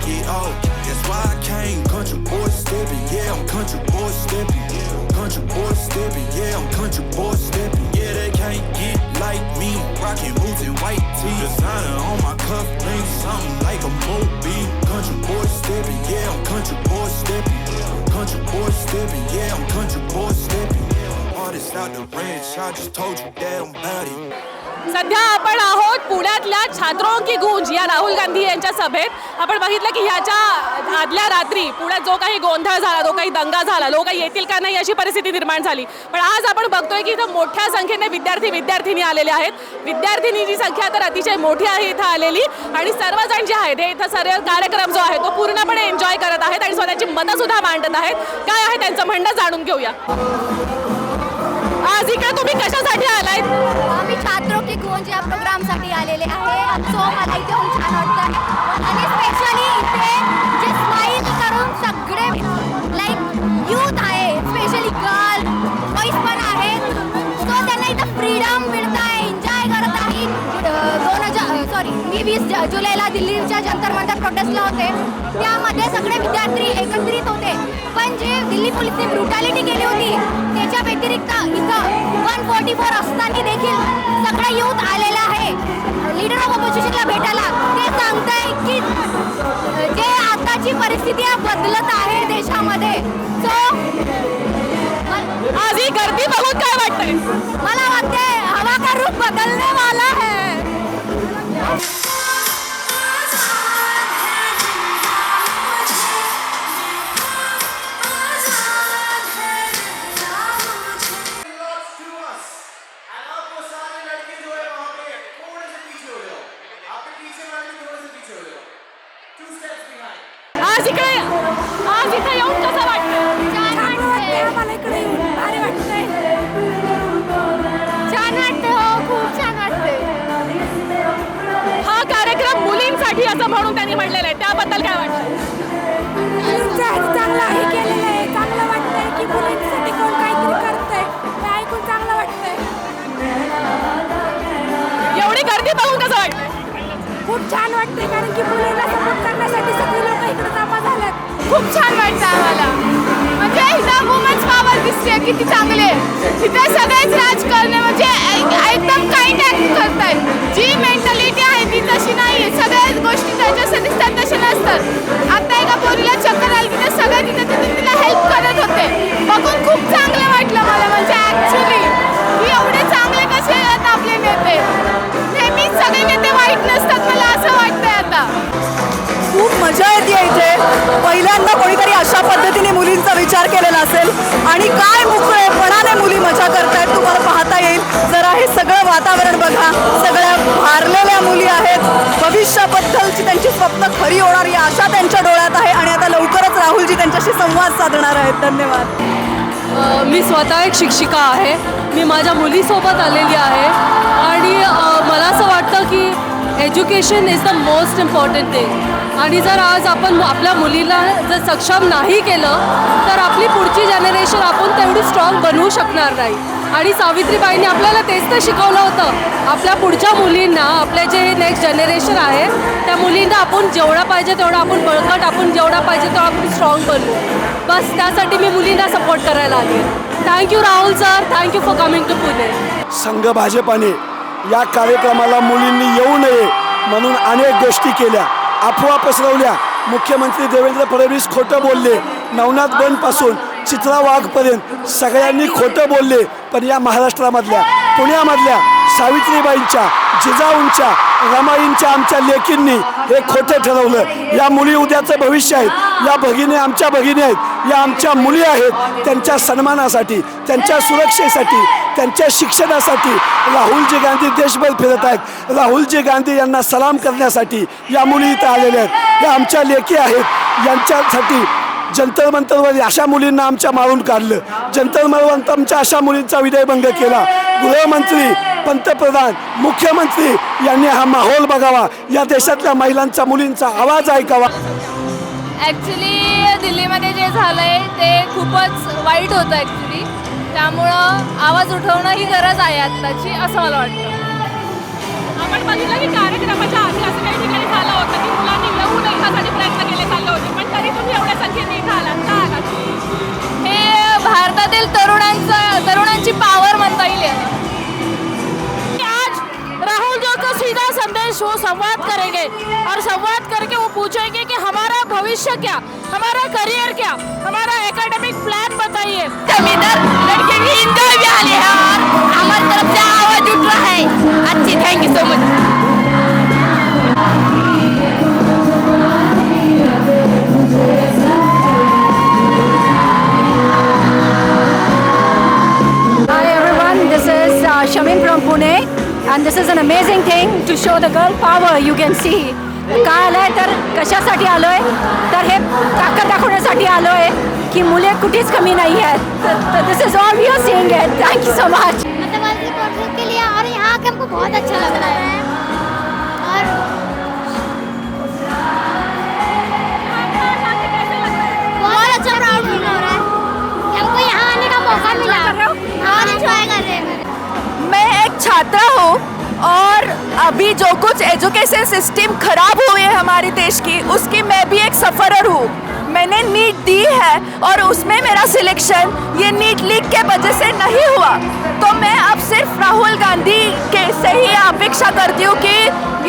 it off. That's why I came country boy stepping. Yeah, I'm country boy stepping. Country boy stepping. Yeah, I'm country boy stepping. Yeah, they can't get like me. Rockin' boots and white tee. Designer on my cuff link, something like a mobile. Country boy stepping. Yeah, I'm country boy stepping. Country boy stepping. Yeah, I'm country boy stepping. Artist out the ranch. I just told you that I'm about it. सध्या आपण आहोत पुण्यातल्या छात्रों की गूंज या राहुल गांधी यांच्या सभेत. आपण बघितलं की ह्याच्या आदल्या रात्री पुण्यात जो काही गोंधळ झाला, जो काही दंगा झाला, लोक येतील का नाही अशी परिस्थिती निर्माण झाली. पण आज आपण बघतोय की इथं मोठ्या संख्येने विद्यार्थी-विद्यार्थिनी आलेले आहेत. विद्यार्थिनीची संख्या तर अतिशय मोठी आहे इथं आलेली आणि सर्वजण जे आहेत हे इथं सर्व कार्यक्रम जो आहे तो पूर्णपणे एन्जॉय करत आहेत आणि स्वतःची मतं सुद्धा मांडत आहेत. काय आहे त्यांचं म्हणणं जाणून घेऊया. आज इकडे तुम्ही कशासाठी आलाय? आम्ही छात्रों की गूंज या प्रोग्रामसाठी आलेले आहे. सो मला इथे येऊन छान वाटतं आणि स्पेशली इथे जे स्माईल करून सगळे लाईक यूथ आहे, स्पेशली गर्ल बॉईज पण आहेत. सो त्यांना इथं फ्रीडम मिळत आहे, एन्जॉय करत आहे. 20 जुलैला दिल्लीच्या जंतर मंतर प्रोटेस्टला होते, त्यामध्ये सगळे विद्यार्थी एकत्रित होते. पण जे दिल्ली पोलिसने ब्रुटॅलिटी केली होती त्याच्या व्यतिरिक्त इथं 144 असताना देखील सगळं यूथ आलेलं आहे लीडर ऑफ ऑपोजिशनला भेटायला. ते सांगताय की जे आताची परिस्थिती बदलत आहे देशामध्ये. सो आज ही गर्दी बघून काय वाटतंय? मला वाटते हवा का रुख बदलने वाला है. आज इथे येऊन कसं वाटतं? मला इकडे येऊन भारी वाटतंय. छान वाटतं, हो खूप छान वाटतंय. हा कार्यक्रम मुलींसाठी असं म्हणून त्यांनी म्हणलेलं आहे, त्याबद्दल काय वाटतं? चांगलं हे केलेलं आहे, चांगलं वाटतंय की मुलींसाठी कोण काहीतरी करतंय, हे ऐकून चांगलं वाटतंय. एवढी गर्दी बघून कसं वाटतंय? खूप छान वाटतंय कारण की मुलींना सपोर्ट करण्यासाठी सगळे लोक इकडे जमा झालेत. खूप छान वाटतं आम्हाला. म्हणजे इथं वुमन्स पॉवर दिसते किती चांगले. इथे सगळेच राजकारण म्हणजे एकदम काइंड ॲक्ट करतायत. जी मेंटॅलिटी आहे ती तशी नाही आहे. सगळ्याच गोष्टी त्याच्यासाठी दिसतात तशा नसतात. आता एका पोरीला चक्कर आली तिथे सगळे तिथे तिला हेल्प करत होते. बघून खूप चांगलं वाटलं मला. म्हणजे ॲक्च्युली की एवढे चांगले कसे आहेत आपले नेते. नेहमीच सगळे नेते वाईट नसतात, मला असं वाटतंय आता. खूप मजा येते इथे. पहिल्यांदा कोणीतरी अशा पद्धतीने मुलींचा विचार केलेला असेल आणि काय मोकळेपणाने मुली मजा करतायत तुम्हाला पाहता येईल. जरा हे सगळं वातावरण बघा, सगळ्या भारलेल्या मुली आहेत. भविष्याबद्दलची त्यांची स्वप्न खरी होणारी आशा त्यांच्या डोळ्यात आहे आणि आता लवकरच राहुलजी त्यांच्याशी संवाद साधणार आहेत. धन्यवाद. मी स्वतः एक शिक्षिका आहे. मी माझ्या मुलीसोबत आलेली आहे आणि मला असं वाटतं की education is the most important thing. आणि जर आज आपण आपल्या मुलीला जर सक्षम नाही केलं तर आपली पुढची जनरेशन आपण तेवढी स्ट्रॉंग बनवू शकणार नाही. आणि सावित्रीबाईंनी आपल्याला तेच तर शिकवलं होतं. आपल्या पुढच्या मुलींना, आपल्या जे नेक्स्ट जनरेशन आहे त्या मुलींना आपण जेवढा पाहिजे तेवढा आपण बळकट, आपण जेवढा पाहिजे तेवढा आपण स्ट्रॉंग बनवू. बस त्यासाठी मी मुलींना सपोर्ट करायला आली. Thank you Rahul sir, thank you for coming to Pune. Sangh भाजपाने या कार्यक्रमाला मुलींनी येऊ नये म्हणून अनेक गोष्टी केल्या, अफवा पसरवल्या. मुख्यमंत्री देवेंद्र फडणवीस खोटं बोलले. नवनाथ बंडपासून चित्रा वाघपर्यंत सगळ्यांनी खोटं बोलले. पण या महाराष्ट्रामधल्या, पुण्यामधल्या सावित्रीबाईंच्या, जिजाऊंच्या, रमाईंच्या, आमच्या लेकींनी हे खोटं ठरवलं. या मुली उद्याचं भविष्य आहेत. या भगिनी आमच्या भगिनी आहेत, या आमच्या मुली आहेत. त्यांच्या सन्मानासाठी, त्यांच्या सुरक्षेसाठी, त्यांच्या शिक्षणासाठी राहुलजी गांधी देशभर फिरत आहेत. राहुलजी गांधी यांना सलाम करण्यासाठी या मुली इथं आलेल्या आहेत. या आमच्या लेकी आहेत. यांच्यासाठी जंतर मंतरवर अशा मुलींना आमच्या मारून काढलं. जंतर मंतरवर आमच्या अशा मुलींचा विनयभंग केला. गृहमंत्री, पंतप्रधान, मुख्यमंत्री यांनी हा माहोल बघावा. या देशातल्या महिलांचा, मुलींचा आवाज ऐकावा. ॲक्च्युली दिल्लीमध्ये जे झालं आहे ते खूपच वाईट होतं ॲक्च्युली. त्यामुळं आवाज उठवणं ही गरज आहे आत्ताची, असं मला वाटतं. आपण बघितलं की कार्यक्रमाच्या आधी असं काही ठिकाणी झालं होतं की मुलांनी येऊ नये यासाठी प्रयत्न केले संवाद करेंगे और संवाद करके वो पूछेंगे कि हमारा भविष्य क्या, हमारा करियर क्या, हमारा एकेडमिक प्लान बताइए। लड़के भी इंदौर भी आले हैं और हमारी तरफ से आवाज उठ रहा है। अच्छी, thank you so much. Hi everyone, this is Shamin from Pune and this is an amazing thing to show the girl power you can see. काय आलंय तर कशासाठी आलोय तर हे ताकद दाखवण्यासाठी आलोय की मुले कुठेच कमी नाही आहेत. तर this is all we are seeing it. Thank you so much. मतलब के लिए और यहाँ आके हमको बहुत अच्छा लग रहा है और बहुत अच्छा प्राउड फील हो रहा है कि हमको यहाँ आने का मौका मिला और एंजॉय कर रहे हैं. मैं एक छात्रा हूँ और अभी जो कुछ एजुकेशन सिस्टम खराब हुई है हमारे देश की, उसकी मैं भी एक सफरर हूँ. मैंने नीट दी है और उसमें मेरा सिलेक्शन ये नीट लीग के वजह से नहीं हुआ. तो मैं अब सिर्फ राहुल गांधी के से ही अपेक्षा करती हूँ कि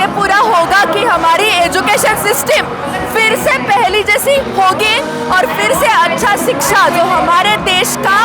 ये पूरा होगा कि हमारी एजुकेशन सिस्टम फिर से पहली जैसी होगी और फिर से अच्छा शिक्षा जो हमारे देश का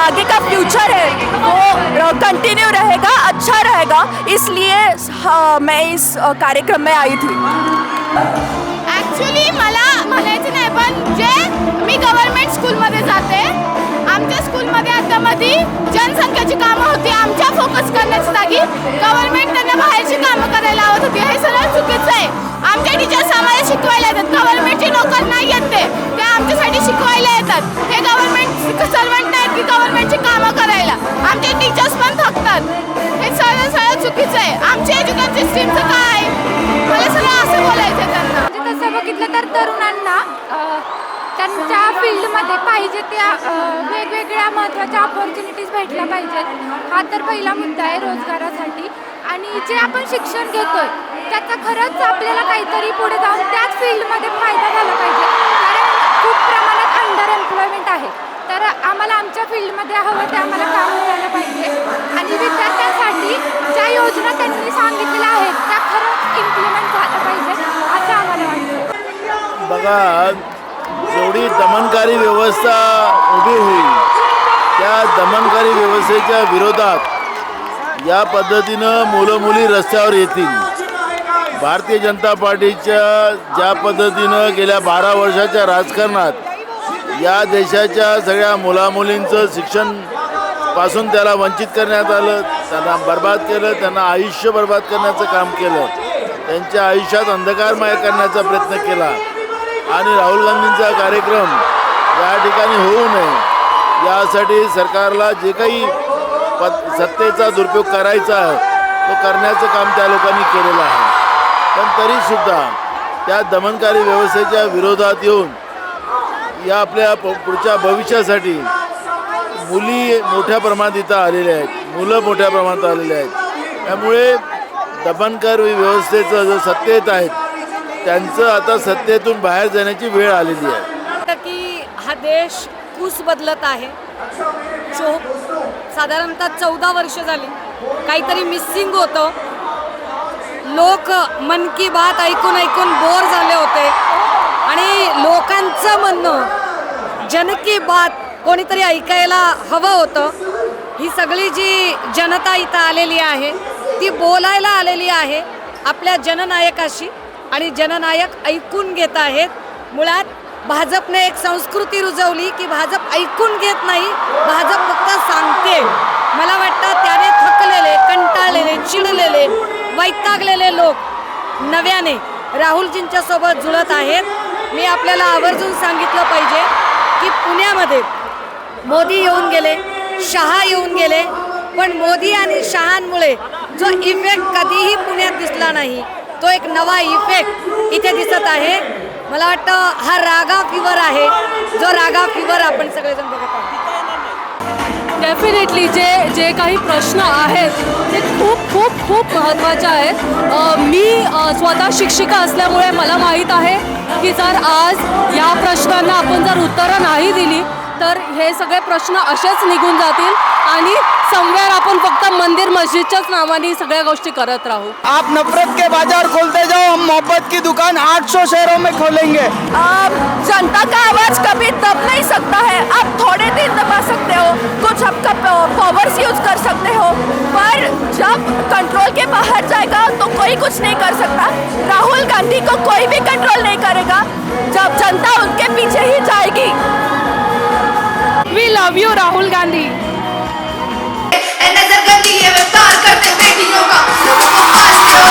आगे का फ्यूचर है वो कंटिन्यू रहेगा, अच्छा रहेगा. इसलिए मैं इस कार्यक्रम में आई थी. ॲक्च्युली मला म्हणायचं नाही, पण जे मी गव्हर्नमेंट स्कूलमध्ये जाते, आमच्या स्कूलमध्ये आता मध्ये जनसंख्येची कामं होती. आमच्या फोकस करण्याच्या जागी गव्हर्नमेंट त्यांना बाहेरची कामं करायला लावत होती. हे सगळं चुकीचं आहे. आमचे टीचर्स आम्हाला शिकवायला येतात. गव्हर्नमेंटचे नोकर नाही येत, ते आमच्यासाठी शिकवायला येतात. हे गव्हर्नमेंट सर्वंट नाहीत की गव्हर्नमेंटची कामं करायला. आमचे टीचर्स पण थकतात. हे सगळं चुकीचं आहे. आमच्या एज्युकेशन सिस्टीमचं काय, मला सगळं असं बोलायचं आहे त्यांना. म्हणजे तसं बघितलं तर तरुणांना त्यांच्या फील्डमध्ये पाहिजे त्या वेगवेगळ्या महत्त्वाच्या ऑपॉर्च्युनिटीज भेटल्या पाहिजेत. हा तर पहिला मुद्दा आहे रोजगारासाठी. आणि जे आपण शिक्षण घेतोय त्याचा खरंच आपल्याला काहीतरी पुढे जाऊन त्याच फील्डमध्ये फायदा झाला पाहिजे. कारण खूप प्रमाणात अंडर एम्प्लॉयमेंट आहे. तर आम्हाला आमच्या फील्डमध्ये हवं ते आम्हाला काम मिळालं पाहिजे. आणि विद्यार्थ्यांसाठी ज्या योजना त्यांनी सांगितलेल्या आहेत त्या खरंच इम्प्लिमेंट झाल्या पाहिजेत असं आम्हाला वाटतं. बघा, जेवढी दमनकारी व्यवस्था उभी होईल त्या दमनकारी व्यवस्थेच्या विरोधात या पद्धतीनं मुलं मुली रस्त्यावर येतील. भारतीय जनता पार्टीच्या ज्या पद्धतीनं गेल्या 12 वर्षाच्या राजकारणात या देशाच्या सगळ्या मुलामुलींचं शिक्षणपासून त्याला वंचित करण्यात आलं, त्यांना बर्बाद केलं, त्यांना आयुष्य बर्बाद करण्याचं काम केलं, त्यांच्या आयुष्यात अंधकारमय करण्याचा प्रयत्न केला. आणि राहुल गांधींचा कार्यक्रम या ठिकाणी होऊ नये यासाठी सरकारला जे काही सत्तेचा दुरुपयोग करायचा आहे तो करण्याचं काम त्या लोकांनी केलेलं आहे. पण तरीसुद्धा त्या दमनकारी व्यवस्थेच्या विरोधात येऊन या आपल्या पुढच्या भविष्यासाठी मुली मोठ्या प्रमाणात इथं आलेल्या आहेत, मुलं मोठ्या प्रमाणात आलेले आहेत. त्यामुळे दमनकारी व्यवस्थेचं जो सत्तेत आहेत त्यांचं आता सत्तेतून बाहेर जाण्याची वेळ आलेली आहे. की हा देश कूस बदलत आहे. साधारणतः 14 वर्ष झाली काहीतरी मिसिंग होतं. लोक मन की बात ऐकून ऐकून बोर झाले होते आणि लोकांचं म्हणणं जन की बात कोणीतरी ऐकायला हवं होतं. ही सगळी जी जनता इथं आलेली आहे ती बोलायला आलेली आहे आपल्या जननायकाशी आणि जननायक ऐकून घेत आहेत. मुळात भाजपने एक संस्कृती रुजवली की भाजप ऐकून घेत नाही, भाजप फक्त सांगते. मला वाटतं त्याने थकलेले, कंटाळलेले, चिडलेले, वैतागलेले लोक नव्याने राहुलजींच्या सोबत जुळत आहेत. मी आपल्याला आवर्जून सांगितलं पाहिजे की पुण्यामध्ये मोदी येऊन गेले, शहा येऊन गेले, पण मोदी आणि शहांमुळे जो इफेक्ट कधीही पुण्यात दिसला नाही तो एक नवा इफेक्ट इथे दिसत आहे. मला वाटतं हा रागा फिवर आहे, जो रागा फिवर आपण सगळेजण बघत आहोत. डेफिनेटली जे काही प्रश्न आहेत ते खूप खूप खूप महत्त्वाचे आहेत. मी स्वतः शिक्षिका असल्यामुळे मला माहीत आहे की जर आज या प्रश्नांना आपण जर उत्तरं नाही दिली तर हे सगळे प्रश्न असेच निघून जातील आणि समवेर आपण फक्त मंदिर मस्जिदच्याच नावाने सगळ्या गोष्टी करत राहू. आप नफरत के बाजार खोलते जाओ, हम मोहब्बत की दुकान 800 शहरों में खोलेंगे. जनता का आवाज कभी दब नहीं सकता है. आप थोड़े दिन दबा सकते हो, कुछ आपका पावर्स यूज कर सकते हो, पर जब कंट्रोल के बाहर जाएगा तो कोई कुछ नहीं कर सकता. राहुल गांधी को कोई भी कंट्रोल नहीं करेगा जब जनता उनके पीछे ही जाएगी. We love you Rahul Gandhi. नजर गंदी है, वे पार करते बेटियों का, लोगों को फांसी दो,